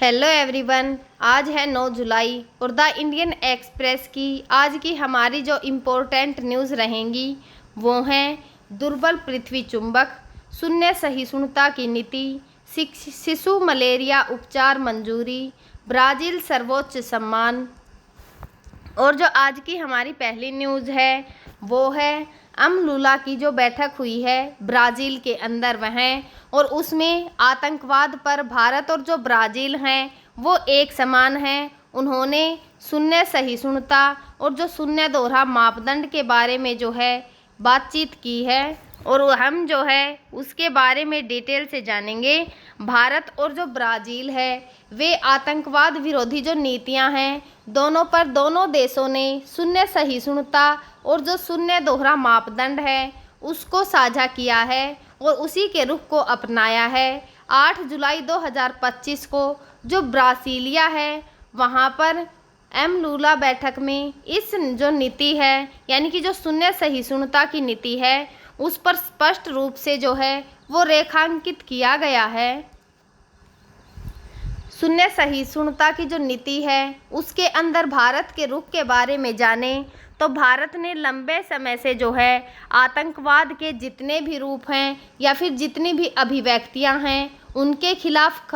Hello everyone, आज है 9 जुलाई और द इंडियन एक्सप्रेस की आज की हमारी जो इम्पोर्टेंट न्यूज़ रहेंगी वो हैं दुर्बल पृथ्वी चुंबक, शून्य सहिष्णुता की नीति, शिशु मलेरिया उपचार मंजूरी, ब्राज़ील सर्वोच्च सम्मान। और जो आज की हमारी पहली न्यूज़ है वो है अमलूला की जो बैठक हुई है ब्राज़ील के अंदर वह और उसमें आतंकवाद पर भारत और जो ब्राज़ील हैं वो एक समान हैं। उन्होंने शून्य सहिष्णुता और जो शून्य दोहरा मापदंड के बारे में जो है बातचीत की है और हम जो है उसके बारे में डिटेल से जानेंगे। भारत और जो ब्राज़ील है वे आतंकवाद विरोधी जो नीतियां हैं दोनों पर दोनों देशों ने शून्य सहिष्णुता और जो शून्य दोहरा मापदंड है उसको साझा किया है और उसी के रुख को अपनाया है। 8 जुलाई 2025 को जो ब्रासीलिया है वहाँ पर एमलूला बैठक में इस जो नीति है यानी कि जो शून्य सहिष्णुता की नीति है उस पर स्पष्ट रूप से जो है वो रेखांकित किया गया है। शून्य सहिष्णुता की जो नीति है उसके अंदर भारत के रुख के बारे में जाने तो भारत ने लंबे समय से जो है आतंकवाद के जितने भी रूप हैं या फिर जितनी भी अभिव्यक्तियां हैं उनके खिलाफ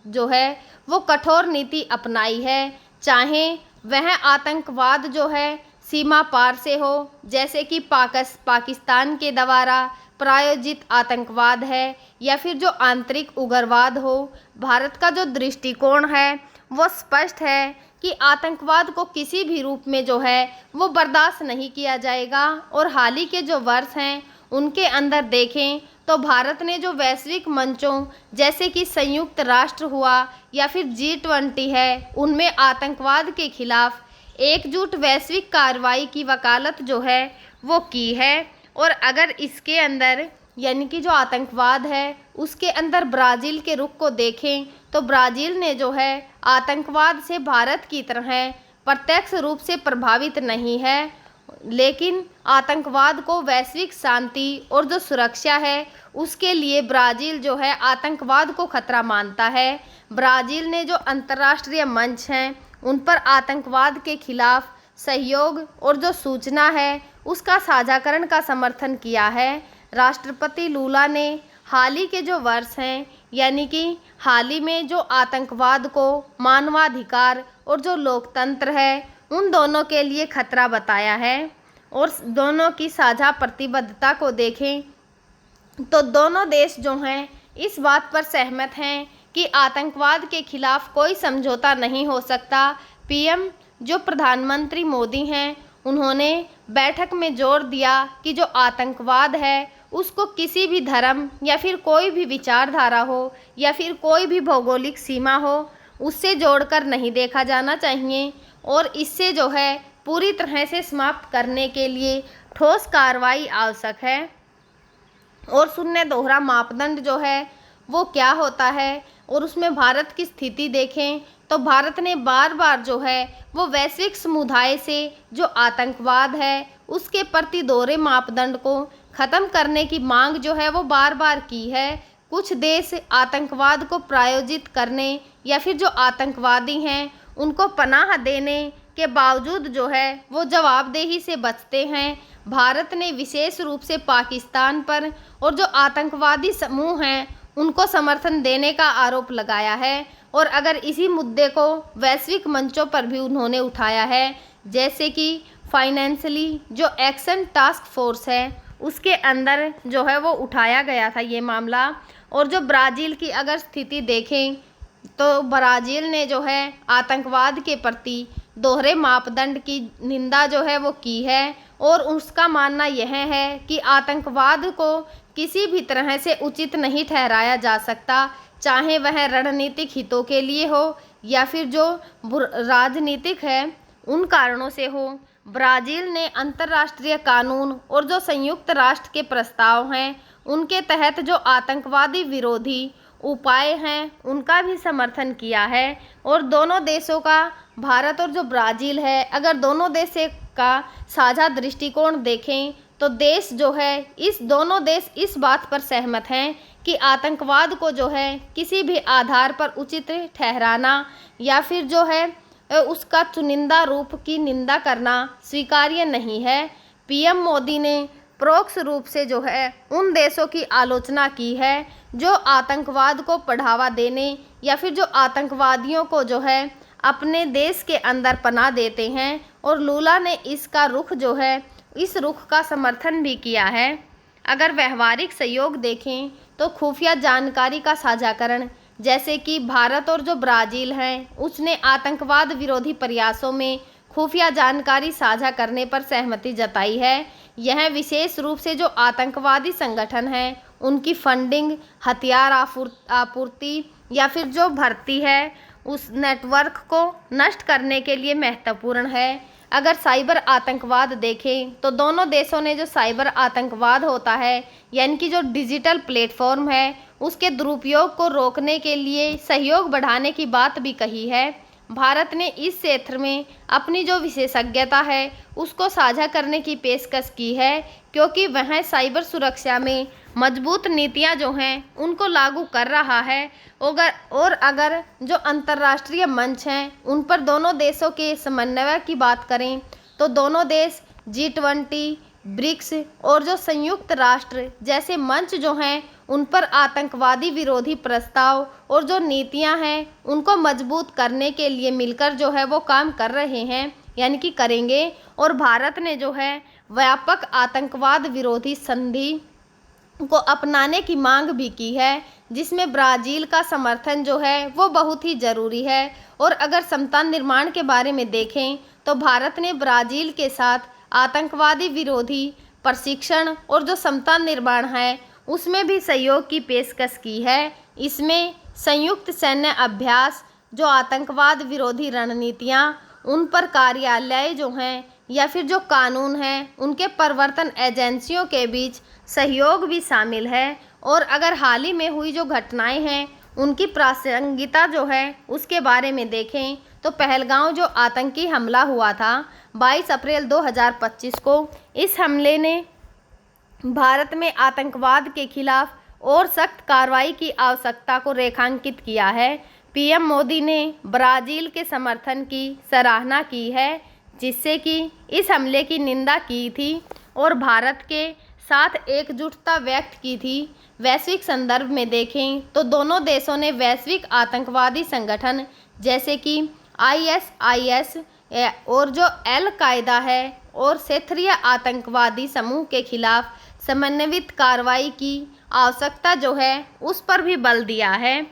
जो है वो कठोर नीति अपनाई है, चाहे वह आतंकवाद जो है सीमा पार से हो जैसे कि पाकिस्तान के द्वारा प्रायोजित आतंकवाद है या फिर जो आंतरिक उग्रवाद हो। भारत का जो दृष्टिकोण है वो स्पष्ट है कि आतंकवाद को किसी भी रूप में जो है वो बर्दाश्त नहीं किया जाएगा। और हाल ही के जो वर्ष हैं उनके अंदर देखें तो भारत ने जो वैश्विक मंचों जैसे कि संयुक्त राष्ट्र हुआ या फिर G20 है उनमें आतंकवाद के खिलाफ एकजुट वैश्विक कार्रवाई की वकालत जो है वो की है। और अगर इसके अंदर यानी कि जो आतंकवाद है उसके अंदर ब्राज़ील के रुख को देखें तो ब्राज़ील ने जो है आतंकवाद से भारत की तरह प्रत्यक्ष रूप से प्रभावित नहीं है, लेकिन आतंकवाद को वैश्विक शांति और जो सुरक्षा है उसके लिए ब्राज़ील जो है आतंकवाद को खतरा मानता है। ब्राज़ील ने जो अंतर्राष्ट्रीय मंच हैं उन पर आतंकवाद के खिलाफ सहयोग और जो सूचना है उसका साझाकरण का समर्थन किया है। राष्ट्रपति लूला ने हाल ही के जो वर्ष हैं यानी कि हाल ही में जो आतंकवाद को मानवाधिकार और जो लोकतंत्र है उन दोनों के लिए खतरा बताया है। और दोनों की साझा प्रतिबद्धता को देखें तो दोनों देश जो हैं इस बात पर सहमत हैं कि आतंकवाद के खिलाफ कोई समझौता नहीं हो सकता। पीएम जो प्रधानमंत्री मोदी हैं उन्होंने बैठक में जोर दिया कि जो आतंकवाद है उसको किसी भी धर्म या फिर कोई भी विचारधारा हो या फिर कोई भी भौगोलिक सीमा हो उससे जोड़कर नहीं देखा जाना चाहिए और इससे जो है पूरी तरह से समाप्त करने के लिए ठोस कार्रवाई आवश्यक है। और शून्य दोहरा मापदंड जो है वो क्या होता है और उसमें भारत की स्थिति देखें तो भारत ने बार बार जो है वो वैश्विक समुदाय से जो आतंकवाद है उसके प्रति दोहरे मापदंड को ख़त्म करने की मांग जो है वो बार बार की है। कुछ देश आतंकवाद को प्रायोजित करने या फिर जो आतंकवादी हैं उनको पनाह देने के बावजूद जो है वो जवाबदेही से बचते हैं। भारत ने विशेष रूप से पाकिस्तान पर और जो आतंकवादी समूह हैं उनको समर्थन देने का आरोप लगाया है। और अगर इसी मुद्दे को वैश्विक मंचों पर भी उन्होंने उठाया है जैसे कि फाइनेंशियली जो एक्शन टास्क फोर्स है उसके अंदर जो है वो उठाया गया था ये मामला। और जो ब्राज़ील की अगर स्थिति देखें तो ब्राज़ील ने जो है आतंकवाद के प्रति दोहरे मापदंड की निंदा जो है वो की है और उसका मानना यह है कि आतंकवाद को किसी भी तरह से उचित नहीं ठहराया जा सकता, चाहे वह रणनीतिक हितों के लिए हो या फिर जो राजनीतिक है उन कारणों से हो। ब्राज़ील ने अंतर्राष्ट्रीय कानून और जो संयुक्त राष्ट्र के प्रस्ताव हैं उनके तहत जो आतंकवादी विरोधी उपाय हैं उनका भी समर्थन किया है। और दोनों देशों का भारत और जो ब्राज़ील है अगर दोनों देशों का साझा दृष्टिकोण देखें तो दोनों देश इस बात पर सहमत हैं कि आतंकवाद को जो है किसी भी आधार पर उचित ठहराना या फिर जो है उसका चुनिंदा रूप की निंदा करना स्वीकार्य नहीं है। पीएम मोदी ने परोक्ष रूप से जो है उन देशों की आलोचना की है जो आतंकवाद को बढ़ावा देने या फिर जो आतंकवादियों को जो है अपने देश के अंदर पनाह देते हैं, और लूला ने इसका रुख जो है इस रुख का समर्थन भी किया है। अगर व्यवहारिक सहयोग देखें तो खुफिया जानकारी का साझाकरण, जैसे कि भारत और जो ब्राज़ील हैं उसने आतंकवाद विरोधी प्रयासों में खुफिया जानकारी साझा करने पर सहमति जताई है। यह विशेष रूप से जो आतंकवादी संगठन हैं उनकी फंडिंग, हथियार आपूर्ति या फिर जो भर्ती है उस नेटवर्क को नष्ट करने के लिए महत्वपूर्ण है। अगर साइबर आतंकवाद देखें तो दोनों देशों ने जो साइबर आतंकवाद होता है यानी कि जो डिजिटल प्लेटफॉर्म है उसके दुरुपयोग को रोकने के लिए सहयोग बढ़ाने की बात भी कही है। भारत ने इस क्षेत्र में अपनी जो विशेषज्ञता है उसको साझा करने की पेशकश की है, क्योंकि वह साइबर सुरक्षा में मजबूत नीतियां जो हैं उनको लागू कर रहा है। और अगर जो अंतर्राष्ट्रीय मंच हैं उन पर दोनों देशों के समन्वय की बात करें तो दोनों देश G20, ब्रिक्स और जो संयुक्त राष्ट्र जैसे मंच जो हैं उन पर आतंकवादी विरोधी प्रस्ताव और जो नीतियां हैं उनको मजबूत करने के लिए मिलकर जो है वो काम कर रहे हैं, यानी कि करेंगे। और भारत ने जो है व्यापक आतंकवाद विरोधी संधि को अपनाने की मांग भी की है, जिसमें ब्राज़ील का समर्थन जो है वो बहुत ही ज़रूरी है। और अगर समता निर्माण के बारे में देखें तो भारत ने ब्राज़ील के साथ आतंकवादी विरोधी प्रशिक्षण और जो समता निर्माण है उसमें भी सहयोग की पेशकश की है। इसमें संयुक्त सैन्य अभ्यास, जो आतंकवाद विरोधी रणनीतियाँ, उन पर कार्यालय जो हैं या फिर जो कानून हैं उनके प्रवर्तन एजेंसियों के बीच सहयोग भी शामिल है। और अगर हाल ही में हुई जो घटनाएं हैं उनकी प्रासंगिकता जो है उसके बारे में देखें तो पहलगांव जो आतंकी हमला हुआ था 22 अप्रैल 2025 को, इस हमले ने भारत में आतंकवाद के खिलाफ और सख्त कार्रवाई की आवश्यकता को रेखांकित किया है। पीएम मोदी ने ब्राज़ील के समर्थन की सराहना की है, जिससे कि इस हमले की निंदा की थी और भारत के साथ एकजुटता व्यक्त की थी। वैश्विक संदर्भ में देखें तो दोनों देशों ने वैश्विक आतंकवादी संगठन जैसे कि ISIS और जो अल-कायदा है और क्षेत्रीय आतंकवादी समूह के खिलाफ समन्वित कार्रवाई की आवश्यकता जो है उस पर भी बल दिया है।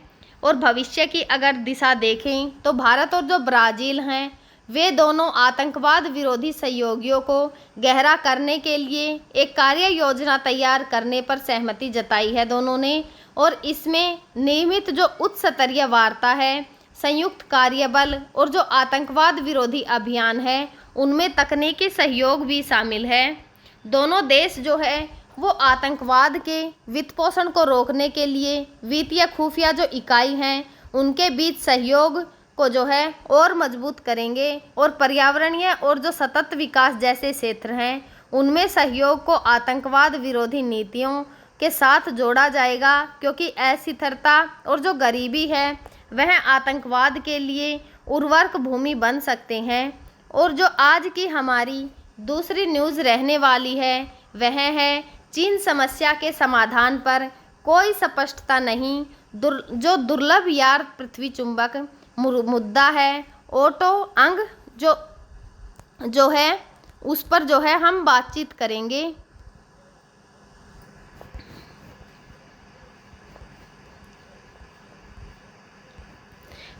और भविष्य की अगर दिशा देखें तो भारत और जो ब्राज़ील हैं वे दोनों आतंकवाद विरोधी सहयोगियों को गहरा करने के लिए एक कार्य योजना तैयार करने पर सहमति जताई है दोनों ने। और इसमें नियमित जो उच्च स्तरीय वार्ता है, संयुक्त कार्यबल और जो आतंकवाद विरोधी अभियान है उनमें तकनीकी सहयोग भी शामिल है। दोनों देश जो है वो आतंकवाद के वित्तपोषण को रोकने के लिए वित्तीय खुफिया जो इकाई हैं उनके बीच सहयोग को जो है और मजबूत करेंगे। और पर्यावरणीय और जो सतत विकास जैसे क्षेत्र हैं उनमें सहयोग को आतंकवाद विरोधी नीतियों के साथ जोड़ा जाएगा, क्योंकि अस्थिरता और जो गरीबी है वह आतंकवाद के लिए उर्वरक भूमि बन सकते हैं। और जो आज की हमारी दूसरी न्यूज़ रहने वाली है वह है चीन समस्या के समाधान पर कोई स्पष्टता नहीं। जो दुर्लभ यार पृथ्वी चुंबक मुद्दा है, ओटो अंग जो है उस पर जो है हम बातचीत करेंगे।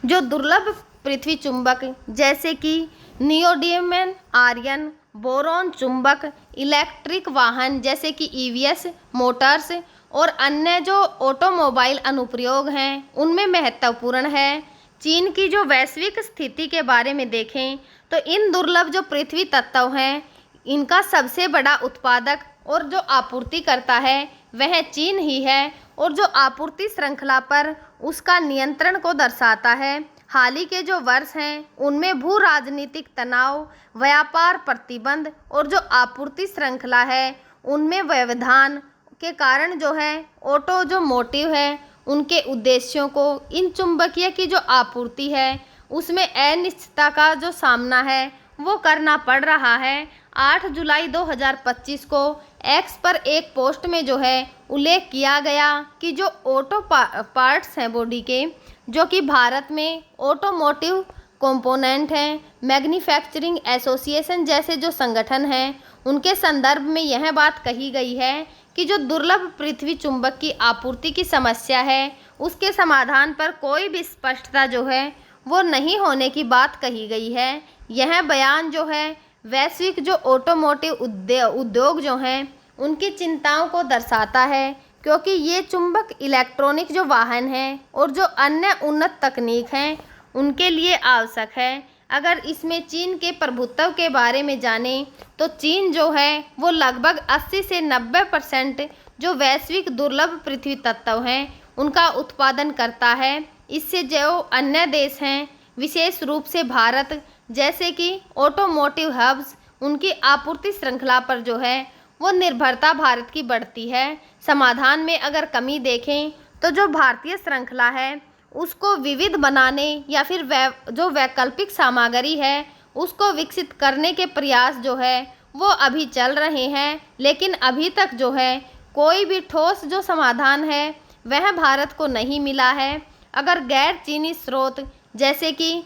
जो दुर्लभ पृथ्वी चुंबक जैसे कि नियोडिमियम आयरन, बोरॉन चुंबक, इलेक्ट्रिक वाहन जैसे कि EVs मोटर्स और अन्य जो ऑटोमोबाइल अनुप्रयोग हैं उनमें महत्वपूर्ण है। चीन की जो वैश्विक स्थिति के बारे में देखें तो इन दुर्लभ जो पृथ्वी तत्व हैं इनका सबसे बड़ा उत्पादक और जो आपूर्ति करता है वह चीन ही है, और जो आपूर्ति श्रृंखला पर उसका नियंत्रण को दर्शाता है। हाल ही के जो वर्ष हैं उनमें भू राजनीतिक तनाव, व्यापार प्रतिबंध और जो आपूर्ति श्रृंखला है उनमें व्यवधान के कारण जो है ऑटो जो मोटिव है उनके उद्देश्यों को इन चुंबकीय की जो आपूर्ति है उसमें अनिश्चितता का जो सामना है वो करना पड़ रहा है। 8 जुलाई 2025 को एक्स पर एक पोस्ट में जो है उल्लेख किया गया कि जो ऑटो पार्ट्स हैं बॉडी के, जो कि भारत में ऑटोमोटिव कंपोनेंट हैं, मैन्युफैक्चरिंग एसोसिएशन जैसे जो संगठन हैं, उनके संदर्भ में यह बात कही गई है कि जो दुर्लभ पृथ्वी चुंबक की आपूर्ति की समस्या है उसके समाधान पर कोई भी स्पष्टता जो है वो नहीं होने की बात कही गई है। यह बयान जो है वैश्विक जो ऑटोमोटिव उद्योग जो हैं उनकी चिंताओं को दर्शाता है, क्योंकि ये चुंबक इलेक्ट्रॉनिक जो वाहन हैं और जो अन्य उन्नत तकनीक हैं उनके लिए आवश्यक है। अगर इसमें चीन के प्रभुत्व के बारे में जानें तो चीन जो है वो लगभग 80 से 90% जो वैश्विक दुर्लभ पृथ्वी तत्व हैं उनका उत्पादन करता है। इससे जो अन्य देश हैं विशेष रूप से भारत जैसे कि ऑटोमोटिव हब्स, उनकी आपूर्ति श्रृंखला पर जो है वो निर्भरता भारत की बढ़ती है। समाधान में अगर कमी देखें तो जो भारतीय श्रृंखला है उसको विविध बनाने या फिर जो वैकल्पिक सामग्री है उसको विकसित करने के प्रयास जो है वो अभी चल रहे हैं, लेकिन अभी तक जो है कोई भी ठोस जो समाधान है वह भारत को नहीं मिला है। अगर गैर चीनी स्रोत जैसे कि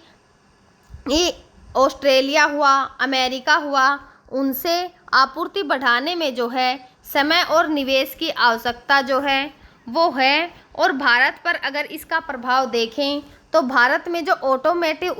ऑस्ट्रेलिया हुआ, अमेरिका हुआ, उनसे आपूर्ति बढ़ाने में जो है समय और निवेश की आवश्यकता जो है वो है। और भारत पर अगर इसका प्रभाव देखें तो भारत में जो ऑटोमोटिव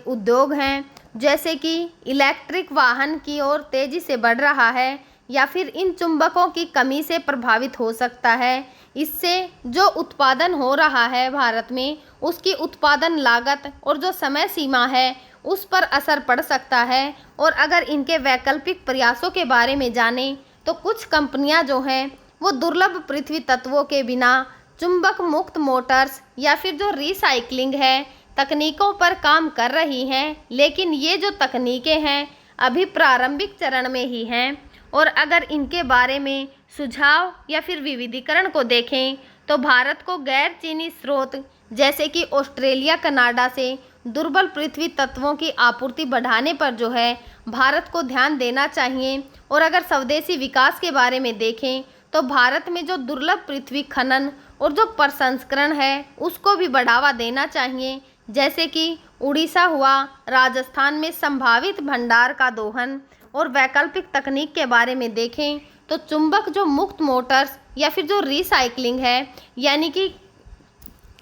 उद्योग हैं जैसे कि इलेक्ट्रिक वाहन की ओर तेज़ी से बढ़ रहा है या फिर इन चुंबकों की कमी से प्रभावित हो सकता है। इससे जो उत्पादन हो रहा है भारत में उसकी उत्पादन लागत और जो समय सीमा है उस पर असर पड़ सकता है। और अगर इनके वैकल्पिक प्रयासों के बारे में जानें तो कुछ कंपनियां जो हैं वो दुर्लभ पृथ्वी तत्वों के बिना चुंबक मुक्त मोटर्स या फिर जो रिसाइकलिंग है तकनीकों पर काम कर रही हैं, लेकिन ये जो तकनीकें हैं अभी प्रारंभिक चरण में ही हैं। और अगर इनके बारे में सुझाव या फिर विविधीकरण को देखें तो भारत को गैर चीनी स्रोत जैसे कि ऑस्ट्रेलिया, कनाडा से दुर्बल पृथ्वी तत्वों की आपूर्ति बढ़ाने पर जो है भारत को ध्यान देना चाहिए। और अगर स्वदेशी विकास के बारे में देखें तो भारत में जो दुर्लभ पृथ्वी खनन और जो प्रसंस्करण है उसको भी बढ़ावा देना चाहिए, जैसे कि उड़ीसा हुआ, राजस्थान में संभावित भंडार का दोहन। और वैकल्पिक तकनीक के बारे में देखें तो चुंबक जो मुक्त मोटर्स या फिर जो रिसाइकलिंग है, यानी कि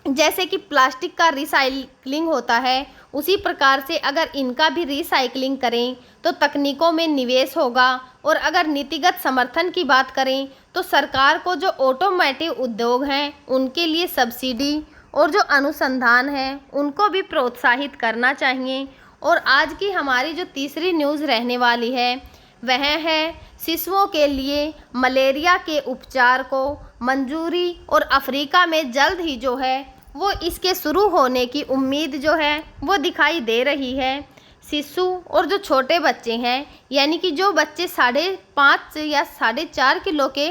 जैसे कि प्लास्टिक का रिसाइकलिंग होता है उसी प्रकार से अगर इनका भी रिसाइकलिंग करें तो तकनीकों में निवेश होगा। और अगर नीतिगत समर्थन की बात करें तो सरकार को जो ऑटोमोटिव उद्योग हैं उनके लिए सब्सिडी और जो अनुसंधान है उनको भी प्रोत्साहित करना चाहिए। और आज की हमारी जो तीसरी न्यूज़ रहने वाली है वह है शिशुओं के लिए मलेरिया के उपचार को मंजूरी और अफ्रीका में जल्द ही जो है वो इसके शुरू होने की उम्मीद जो है वो दिखाई दे रही है। शिशु और जो छोटे बच्चे हैं, यानी कि जो बच्चे 5.5 या 4.5 किलो के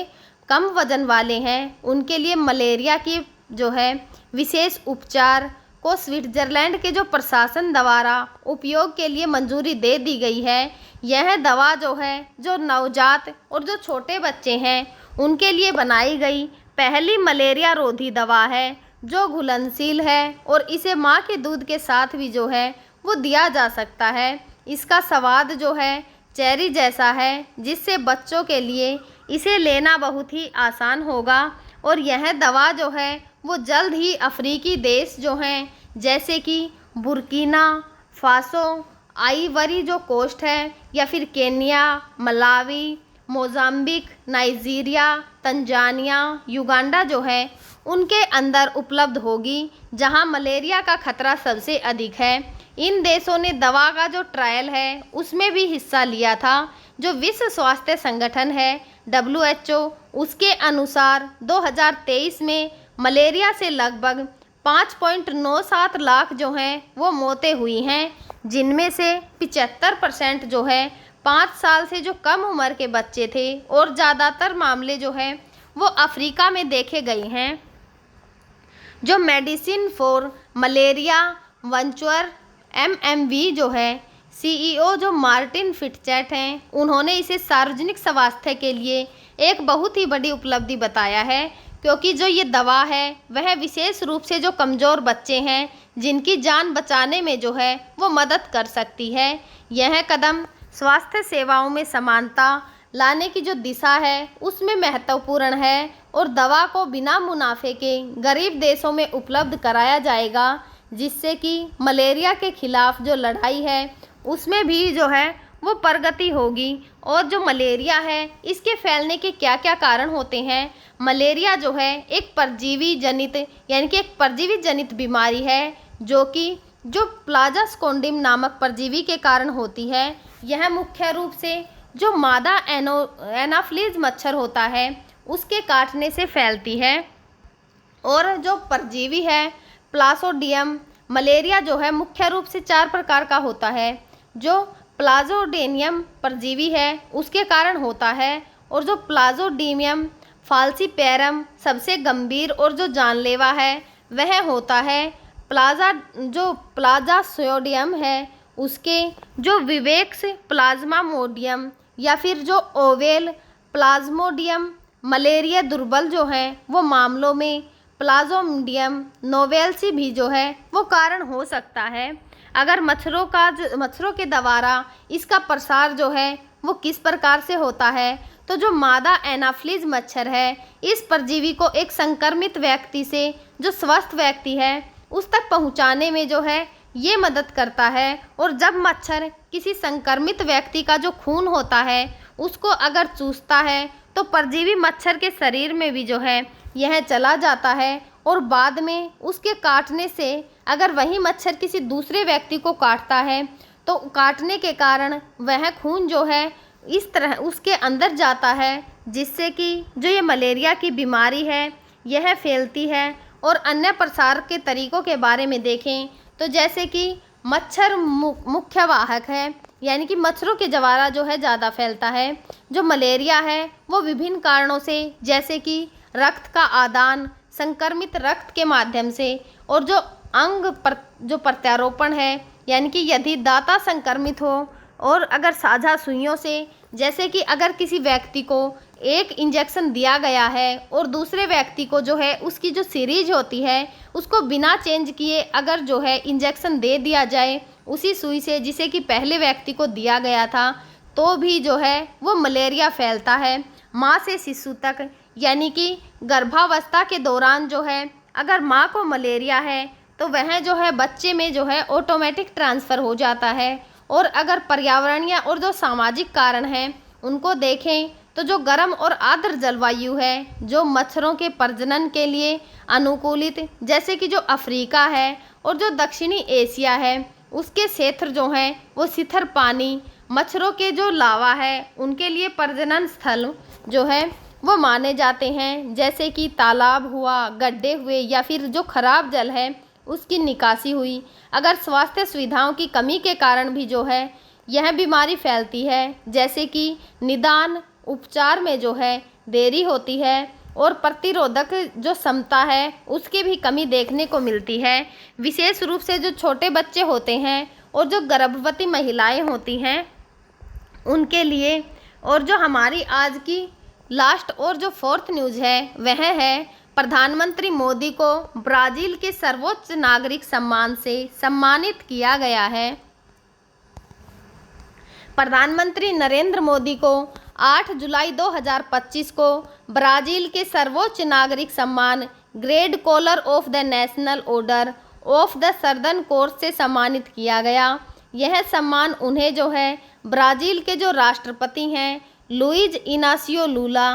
कम वजन वाले हैं, उनके लिए मलेरिया की जो है विशेष उपचार को स्विट्जरलैंड के जो प्रशासन द्वारा उपयोग के लिए मंजूरी दे दी गई है। यह दवा जो है जो नवजात और जो छोटे बच्चे हैं उनके लिए बनाई गई पहली मलेरिया रोधी दवा है जो घुलनशील है और इसे माँ के दूध के साथ भी जो है वो दिया जा सकता है। इसका स्वाद जो है चेरी जैसा है, जिससे बच्चों के लिए इसे लेना बहुत ही आसान होगा। और यह दवा जो है वो जल्द ही अफ्रीकी देश जो हैं जैसे कि बुर्किना फासो, आइवरी जो कोस्ट है, या फिर Kenya, Malawi, Mozambique, Nigeria, Tanzania, Uganda जो है उनके अंदर उपलब्ध होगी, जहां मलेरिया का खतरा सबसे अधिक है। इन देशों ने दवा का जो ट्रायल है उसमें भी हिस्सा लिया था। जो विश्व स्वास्थ्य संगठन है WHO, उसके अनुसार 2023 में मलेरिया से लगभग 5.97 लाख जो हैं वो मौतें हुई हैं, जिनमें से 75% जो है 5 साल से जो कम उम्र के बच्चे थे और ज़्यादातर मामले जो है वो अफ्रीका में देखे गए हैं। जो medicine for malaria venture MMV जो है CEO जो मार्टिन फिटचैट हैं, उन्होंने इसे सार्वजनिक स्वास्थ्य के लिए एक बहुत ही बड़ी उपलब्धि बताया है, क्योंकि जो ये दवा है वह विशेष रूप से जो कमज़ोर बच्चे हैं जिनकी जान बचाने में जो है वो मदद कर सकती है। यह कदम स्वास्थ्य सेवाओं में समानता लाने की जो दिशा है उसमें महत्वपूर्ण है और दवा को बिना मुनाफे के गरीब देशों में उपलब्ध कराया जाएगा, जिससे कि मलेरिया के खिलाफ जो लड़ाई है उसमें भी जो है वो प्रगति होगी। और जो मलेरिया है इसके फैलने के क्या क्या कारण होते हैं। मलेरिया जो है एक परजीवी जनित यानी कि एक परजीवी जनित बीमारी है जो प्लाज्मोडियम नामक परजीवी के कारण होती है। यह मुख्य रूप से जो मादा एनाफ्लीज मच्छर होता है उसके काटने से फैलती है। और जो परजीवी है प्लाज्मोडियम मलेरिया जो है मुख्य रूप से 4 प्रकार का होता है। जो प्लाज्मोडियम परजीवी है उसके कारण होता है, और जो प्लाज्मोडियम फाल्सिपेरम सबसे गंभीर और जो जानलेवा है वह होता है प्लाज्मोडियम है उसके जो विवेक्स प्लाज्मामोडियम या फिर जो ओवेल प्लाज्मोडियम। मलेरिया दुर्बल जो है वो मामलों में प्लाज्मोडियम नोवेल्सी भी जो है वो कारण हो सकता है। अगर मच्छरों के द्वारा इसका प्रसार जो है वो किस प्रकार से होता है, तो जो मादा एनाफ्लीज मच्छर है इस परजीवी को एक संक्रमित व्यक्ति से जो स्वस्थ व्यक्ति है उस तक पहुंचाने में जो है ये मदद करता है। और जब मच्छर किसी संक्रमित व्यक्ति का जो खून होता है उसको अगर चूसता है तो परजीवी मच्छर के शरीर में भी जो है यह चला जाता है, और बाद में उसके काटने से अगर वही मच्छर किसी दूसरे व्यक्ति को काटता है तो काटने के कारण वह खून जो है इस तरह उसके अंदर जाता है, जिससे कि जो ये मलेरिया की बीमारी है यह फैलती है। और अन्य प्रसार के तरीकों के बारे में देखें तो जैसे कि मच्छर मुख्य वाहक है, यानी कि मच्छरों के द्वारा जो है ज़्यादा फैलता है। जो मलेरिया है वो विभिन्न कारणों से, जैसे कि रक्त का आदान संक्रमित रक्त के माध्यम से, और जो जो प्रत्यारोपण है यानी कि यदि दाता संक्रमित हो, और अगर साझा सुइयों से, जैसे कि अगर किसी व्यक्ति को एक इंजेक्शन दिया गया है और दूसरे व्यक्ति को जो है उसकी जो सीरीज होती है उसको बिना चेंज किए अगर जो है इंजेक्शन दे दिया जाए उसी सुई से जिसे कि पहले व्यक्ति को दिया गया था, तो भी जो है वो मलेरिया फैलता है। माँ से शिशु तक यानी कि गर्भावस्था के दौरान जो है अगर माँ को मलेरिया है तो वह जो है बच्चे में जो है ऑटोमेटिक ट्रांसफ़र हो जाता है। और अगर पर्यावरणीय और जो सामाजिक कारण हैं उनको देखें तो जो गर्म और आर्द्र जलवायु है जो मच्छरों के प्रजनन के लिए अनुकूलित, जैसे कि जो अफ्रीका है और जो दक्षिणी एशिया है उसके क्षेत्र जो हैं वो शिथिल पानी मच्छरों के जो लावा है उनके लिए प्रजनन स्थल जो है वो माने जाते हैं, जैसे कि तालाब हुआ, गड्ढे हुए, या फिर जो खराब जल है उसकी निकासी हुई। अगर स्वास्थ्य सुविधाओं की कमी के कारण भी जो है यह बीमारी फैलती है, जैसे कि निदान उपचार में जो है देरी होती है और प्रतिरोधक जो क्षमता है उसकी भी कमी देखने को मिलती है, विशेष रूप से जो छोटे बच्चे होते हैं और जो गर्भवती महिलाएं होती हैं उनके लिए। और जो हमारी आज की लास्ट और जो 4th न्यूज़ है वह है प्रधानमंत्री मोदी को ब्राज़ील के सर्वोच्च नागरिक सम्मान से सम्मानित किया गया है। प्रधानमंत्री नरेंद्र मोदी को 8 जुलाई 2025 को ब्राज़ील के सर्वोच्च नागरिक सम्मान grade collar of the National Order of the Southern Cross से सम्मानित किया गया। यह सम्मान उन्हें जो है ब्राज़ील के जो राष्ट्रपति हैं लुइज इनासियो लूला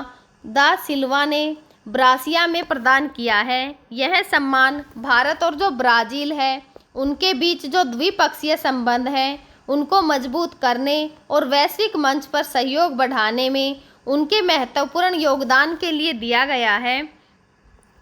दा सिल्वा ने ब्रासिया में प्रदान किया है। यह सम्मान भारत और जो ब्राज़ील है उनके बीच जो द्विपक्षीय संबंध हैं उनको मजबूत करने और वैश्विक मंच पर सहयोग बढ़ाने में उनके महत्वपूर्ण योगदान के लिए दिया गया है।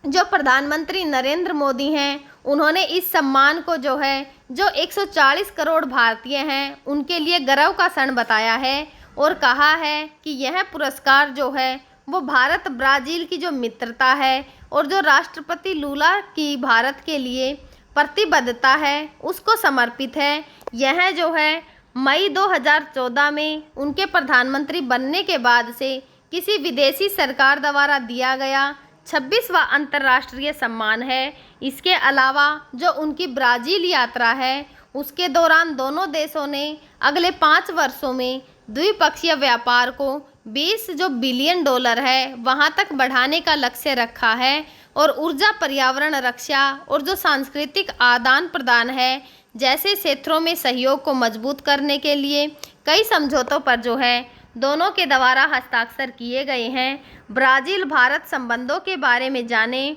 जो प्रधानमंत्री नरेंद्र मोदी हैं उन्होंने इस सम्मान को जो है जो 140 करोड़ भारतीय हैं उनके लिए गर्व का क्षण बताया है और कहा है कि यह पुरस्कार जो है वो भारत ब्राज़ील की जो मित्रता है और जो राष्ट्रपति लूला की भारत के लिए प्रतिबद्धता है उसको समर्पित है। यह जो है मई 2014 में उनके प्रधानमंत्री बनने के बाद से किसी विदेशी सरकार द्वारा दिया गया 26वां अंतर्राष्ट्रीय सम्मान है। इसके अलावा जो उनकी ब्राज़ील यात्रा है उसके दौरान दोनों देशों ने अगले 5 वर्षों में द्विपक्षीय व्यापार को 20 जो बिलियन डॉलर है वहां तक बढ़ाने का लक्ष्य रखा है और ऊर्जा, पर्यावरण रक्षा और जो सांस्कृतिक आदान प्रदान है जैसे क्षेत्रों में सहयोग को मजबूत करने के लिए कई समझौतों पर जो है दोनों के द्वारा हस्ताक्षर किए गए हैं। ब्राज़ील भारत संबंधों के बारे में जाने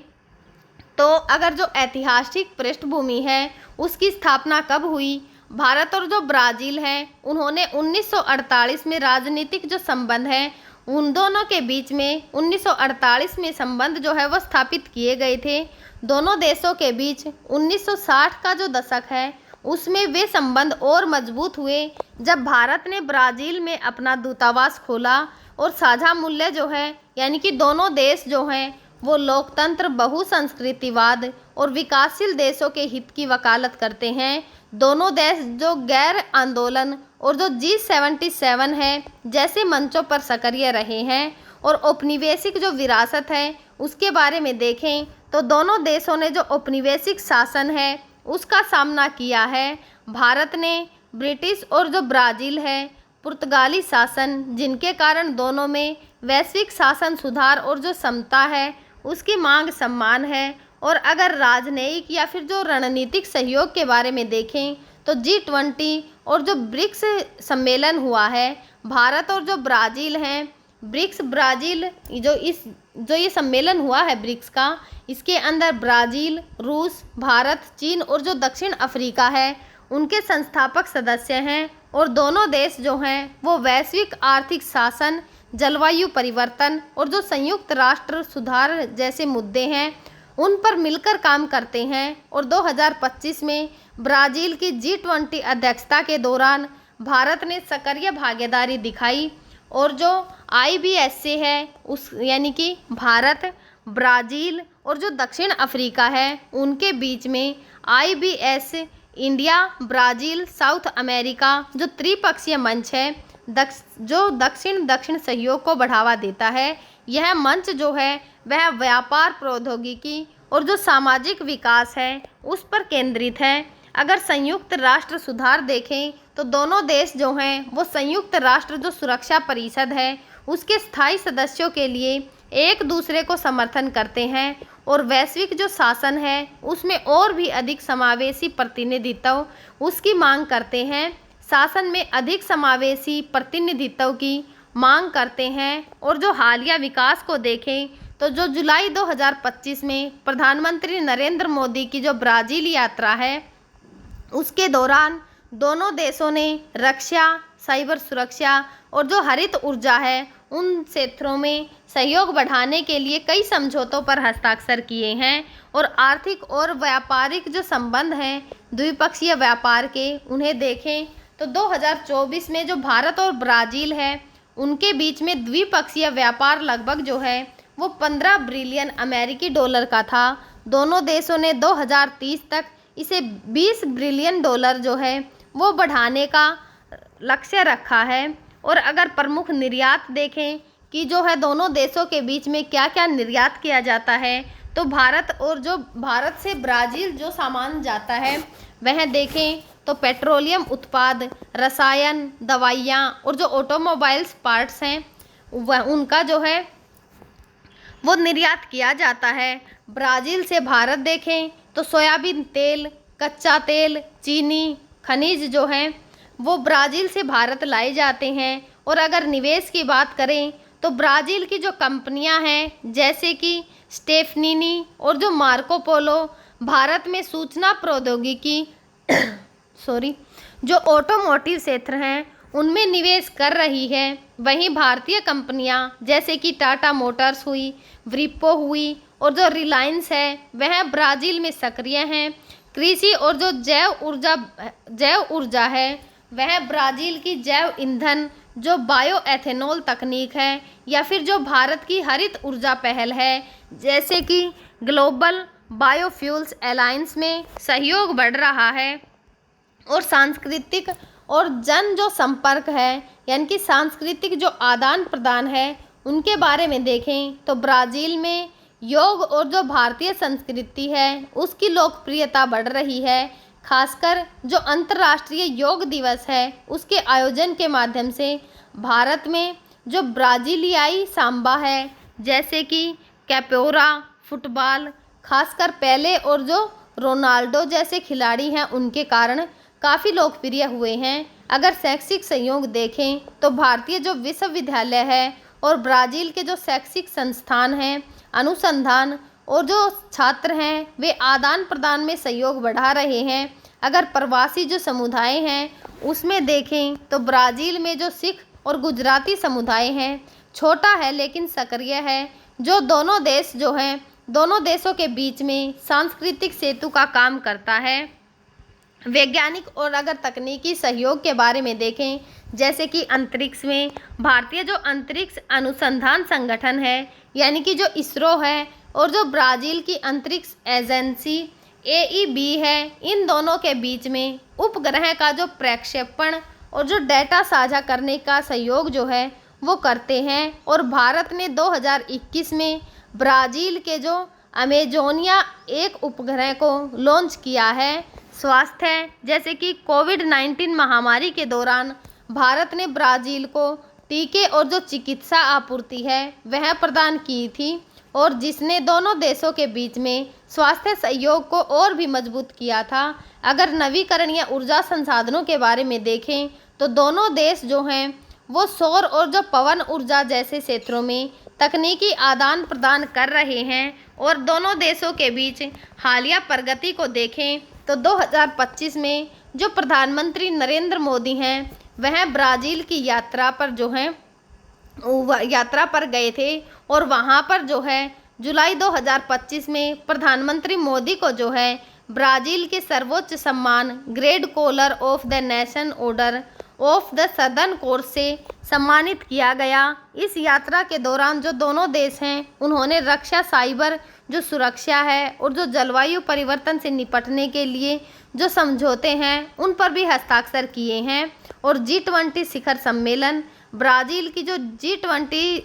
तो अगर जो ऐतिहासिक पृष्ठभूमि है उसकी स्थापना कब हुई, भारत और जो ब्राज़ील हैं उन्होंने 1948 में राजनीतिक जो संबंध हैं उन दोनों के बीच में 1948 में संबंध जो है वो स्थापित किए गए थे। दोनों देशों के बीच 1960 का जो दशक है उसमें वे संबंध और मजबूत हुए जब भारत ने ब्राज़ील में अपना दूतावास खोला और साझा मूल्य जो है यानी कि दोनों देश जो हैं वो लोकतंत्र, बहुसंस्कृतिवाद और विकासशील देशों के हित की वकालत करते हैं। दोनों देश जो गैर आंदोलन और जो G77 है जैसे मंचों पर सक्रिय रहे हैं और औपनिवेशिक जो विरासत है उसके बारे में देखें तो दोनों देशों ने जो औपनिवेशिक शासन है उसका सामना किया है। भारत ने ब्रिटिश और जो ब्राज़ील है पुर्तगाली शासन, जिनके कारण दोनों में वैश्विक शासन सुधार और जो समता है उसकी मांग समान है। और अगर राजनयिक या फिर जो रणनीतिक सहयोग के बारे में देखें तो G20 और जो ब्रिक्स सम्मेलन हुआ है, भारत और जो ब्राज़ील हैं, ब्रिक्स ब्राज़ील जो ये सम्मेलन हुआ है ब्रिक्स का, इसके अंदर ब्राज़ील, रूस, भारत, चीन और जो दक्षिण अफ्रीका है उनके संस्थापक सदस्य हैं। और दोनों देश जो हैं वो वैश्विक आर्थिक शासन, जलवायु परिवर्तन और जो संयुक्त राष्ट्र सुधार जैसे मुद्दे हैं उन पर मिलकर काम करते हैं। और 2025 में ब्राज़ील की G20 अध्यक्षता के दौरान भारत ने सक्रिय भागीदारी दिखाई और जो IBSA है उस यानी कि भारत, ब्राज़ील और जो दक्षिण अफ्रीका है उनके बीच में IBS India, Brazil, south America जो त्रिपक्षीय मंच है जो दक्षिण सहयोग को बढ़ावा देता है। यह मंच जो है वह व्यापार, प्रौद्योगिकी और जो सामाजिक विकास है उस पर केंद्रित है। अगर संयुक्त राष्ट्र सुधार देखें तो दोनों देश जो हैं वो संयुक्त राष्ट्र जो सुरक्षा परिषद है उसके स्थायी सदस्यों के लिए एक दूसरे को समर्थन करते हैं और वैश्विक जो शासन है उसमें और भी अधिक समावेशी प्रतिनिधित्व उसकी मांग करते हैं। शासन में अधिक समावेशी प्रतिनिधित्व की मांग करते हैं। और जो हालिया विकास को देखें तो जो जुलाई 2025 में प्रधानमंत्री नरेंद्र मोदी की जो ब्राज़ील यात्रा है उसके दौरान दोनों देशों ने रक्षा, साइबर सुरक्षा और जो हरित ऊर्जा है उन क्षेत्रों में सहयोग बढ़ाने के लिए कई समझौतों पर हस्ताक्षर किए हैं। और आर्थिक और व्यापारिक जो संबंध हैं द्विपक्षीय व्यापार के उन्हें देखें तो 2024 में जो भारत और ब्राज़ील है उनके बीच में द्विपक्षीय व्यापार लगभग जो है वो 15 बिलियन अमेरिकी डॉलर का था। दोनों देशों ने 2030 तक इसे 20 बिलियन डॉलर जो है वो बढ़ाने का लक्ष्य रखा है। और अगर प्रमुख निर्यात देखें कि जो है दोनों देशों के बीच में क्या क्या निर्यात किया जाता है तो भारत से ब्राज़ील जो सामान जाता है वह देखें तो पेट्रोलियम उत्पाद, रसायन, दवाइयाँ और जो ऑटोमोबाइल्स पार्ट्स हैं वह उनका जो है वो निर्यात किया जाता है। ब्राज़ील से भारत देखें तो सोयाबीन तेल, कच्चा तेल, चीनी, खनिज जो हैं वो ब्राज़ील से भारत लाए जाते हैं। और अगर निवेश की बात करें तो ब्राज़ील की जो कंपनियां हैं जैसे कि स्टेफनीनी और जो मार्को पोलो भारत में सूचना प्रौद्योगिकी जो ऑटोमोटिव क्षेत्र हैं उनमें निवेश कर रही है। वहीं भारतीय कंपनियां जैसे कि टाटा मोटर्स हुई, विप्रो हुई और जो रिलायंस है वह ब्राज़ील में सक्रिय हैं। कृषि और जो जैव ऊर्जा है वह ब्राज़ील की जैव ईंधन जो बायो एथेनॉल तकनीक है या फिर जो भारत की हरित ऊर्जा पहल है, जैसे कि ग्लोबल बायोफ्यूल्स अलायंस में सहयोग बढ़ रहा है। और सांस्कृतिक और जन जो संपर्क है, यानी कि सांस्कृतिक जो आदान प्रदान है, उनके बारे में देखें तो ब्राज़ील में योग और जो भारतीय संस्कृति है उसकी लोकप्रियता बढ़ रही है। खासकर जो अंतर्राष्ट्रीय योग दिवस है उसके आयोजन के माध्यम से भारत में जो ब्राज़ीलियाई सांबा है, जैसे कि कैपोरा, फुटबॉल, खासकर पेले और जो रोनाल्डो जैसे खिलाड़ी हैं उनके कारण काफ़ी लोकप्रिय हुए हैं। अगर शैक्षिक संयोग देखें तो भारतीय जो विश्वविद्यालय है और ब्राज़ील के जो शैक्षिक संस्थान हैं, अनुसंधान और जो छात्र हैं वे आदान प्रदान में सहयोग बढ़ा रहे हैं। अगर प्रवासी जो समुदाय हैं उसमें देखें तो ब्राज़ील में जो सिख और गुजराती समुदाय हैं, छोटा है लेकिन सक्रिय है, जो दोनों देश जो हैं दोनों देशों के बीच में सांस्कृतिक सेतु का काम करता है। वैज्ञानिक और अगर तकनीकी सहयोग के बारे में देखें, जैसे कि अंतरिक्ष में भारतीय जो अंतरिक्ष अनुसंधान संगठन है, यानी कि जो इसरो है, और जो ब्राज़ील की अंतरिक्ष एजेंसी AEB है, इन दोनों के बीच में उपग्रह का जो प्रक्षेपण और जो डेटा साझा करने का सहयोग जो है वो करते हैं। और भारत ने 2021 में ब्राज़ील के जो अमेजोनिया 1 उपग्रह को लॉन्च किया है। स्वास्थ्य, जैसे कि कोविड-19 महामारी के दौरान भारत ने ब्राज़ील को टीके और जो चिकित्सा आपूर्ति है वह प्रदान की थी, और जिसने दोनों देशों के बीच में स्वास्थ्य सहयोग को और भी मजबूत किया था। अगर नवीकरणीय ऊर्जा संसाधनों के बारे में देखें तो दोनों देश जो हैं वो सौर और जो पवन ऊर्जा जैसे क्षेत्रों में तकनीकी आदान प्रदान कर रहे हैं। और दोनों देशों के बीच हालिया प्रगति को देखें तो 2025 में जो प्रधानमंत्री नरेंद्र मोदी हैं वह ब्राज़ील की यात्रा पर गए थे, और वहां पर जो है जुलाई 2025 में प्रधानमंत्री मोदी को जो है ब्राज़ील के सर्वोच्च सम्मान grade collar of the nation order of the Southern Cross से सम्मानित किया गया। इस यात्रा के दौरान जो दोनों देश हैं उन्होंने रक्षा, साइबर जो सुरक्षा है और जो जलवायु परिवर्तन से निपटने के लिए जो समझौते हैं उन पर भी हस्ताक्षर किए हैं। और G20 शिखर सम्मेलन, ब्राज़ील की जो G20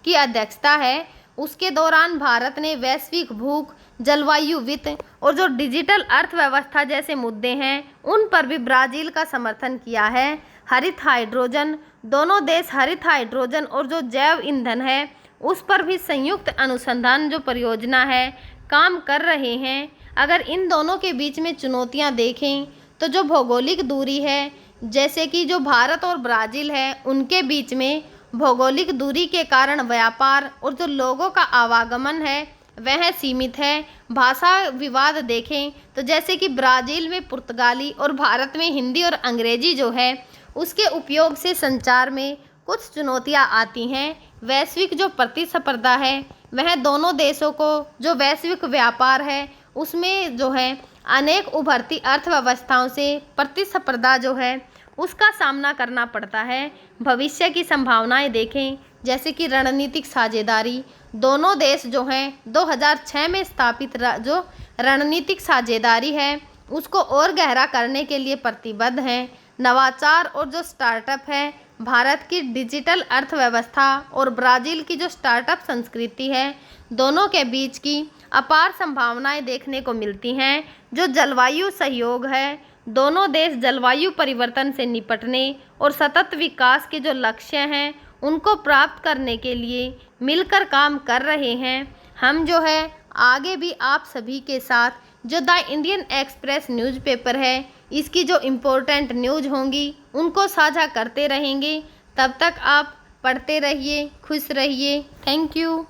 की अध्यक्षता है उसके दौरान भारत ने वैश्विक भूख, जलवायु वित्त और जो डिजिटल अर्थव्यवस्था जैसे मुद्दे हैं उन पर भी ब्राज़ील का समर्थन किया है। हरित हाइड्रोजन, दोनों देश हरित हाइड्रोजन और जो जैव ईंधन है उस पर भी संयुक्त अनुसंधान जो परियोजना है काम कर रहे हैं। अगर इन दोनों के बीच में चुनौतियां देखें तो जो भौगोलिक दूरी है, जैसे कि जो भारत और ब्राज़ील है उनके बीच में भौगोलिक दूरी के कारण व्यापार और जो लोगों का आवागमन है वह सीमित है। भाषा विवाद देखें तो जैसे कि ब्राज़ील में पुर्तगाली और भारत में हिंदी और अंग्रेजी जो है उसके उपयोग से संचार में कुछ चुनौतियां आती हैं। वैश्विक जो प्रतिस्पर्धा है वह दोनों देशों को जो वैश्विक व्यापार है उसमें जो है अनेक उभरती अर्थव्यवस्थाओं से प्रतिस्पर्धा जो है उसका सामना करना पड़ता है। भविष्य की संभावनाएं देखें, जैसे कि रणनीतिक साझेदारी, दोनों देश जो हैं 2006 में स्थापित जो रणनीतिक साझेदारी है उसको और गहरा करने के लिए प्रतिबद्ध हैं। नवाचार और जो स्टार्टअप है, भारत की डिजिटल अर्थव्यवस्था और ब्राज़ील की जो स्टार्टअप संस्कृति है, दोनों के बीच की अपार संभावनाएं देखने को मिलती हैं। जो जलवायु सहयोग है, दोनों देश जलवायु परिवर्तन से निपटने और सतत विकास के जो लक्ष्य हैं उनको प्राप्त करने के लिए मिलकर काम कर रहे हैं। हम जो है आगे भी आप सभी के साथ जो द इंडियन एक्सप्रेस न्यूज़पेपर है इसकी जो इम्पोर्टेंट न्यूज़ होंगी उनको साझा करते रहेंगे। तब तक आप पढ़ते रहिए, खुश रहिए। Thank you.